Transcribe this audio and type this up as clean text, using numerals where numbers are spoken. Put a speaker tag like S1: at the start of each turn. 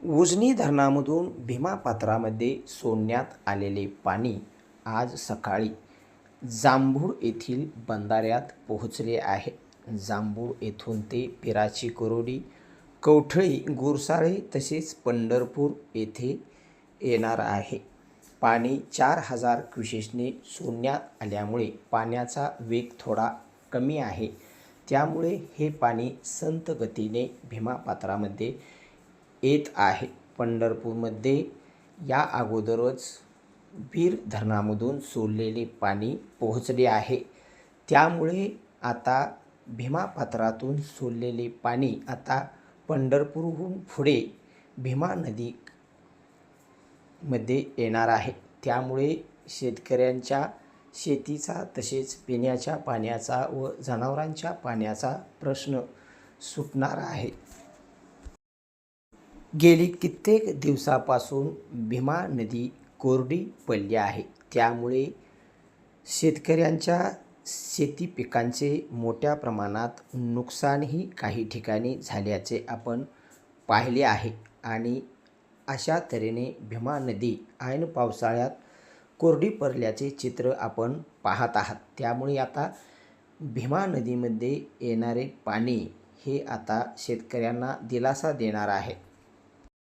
S1: उजनी धरणामधून भीमा पात्रामध्ये सोडण्यात आलेले पाणी आज सकाळी जांभूळ येथील बंधाऱ्यात पोहोचले आहे. जांभूळ येथून ते पिराची कुरोडी, कवठळी, गुरसाळे तसेच पंढरपूर येथे येणार आहे. पाणी 4000 क्युसेसने सोडण्यात आल्यामुळे पाण्याचा वेग थोडा कमी आहे. त्यामुळे हे पाणी संथ गतीने भीमा पात्रामध्ये येत आहे. पंढरपूरमध्ये या अगोदरच वीर धरणामधून सोडलेले पाणी पोहोचले आहे. त्यामुळे आता भीमा पात्रातून सोडलेले पाणी आता पंढरपूरहून पुढे भीमा नदीमध्ये येणार आहे. त्यामुळे शेतकऱ्यांच्या शेतीचा तसेच पिण्याच्या पाण्याचा व जनावरांच्या पाण्याचा प्रश्न सुटणार आहे. गेली कित्येक दिवसापासून भीमा नदी कोरडी पडली आहे. त्यामुळे शेतकऱ्यांच्या शेती पिकांचे मोठ्या प्रमाणात नुकसानही काही ठिकाणी झाल्याचे आपण पाहिले आहे. आणि अशा तऱ्हेने भीमा नदी ऐन पावसाळ्यात कोरडी पडल्याचे चित्र आपण पाहत आहात. त्यामुळे आता भीमा नदीमध्ये येणारे पाणी हे आता शेतकऱ्यांना दिलासा देणार आहे.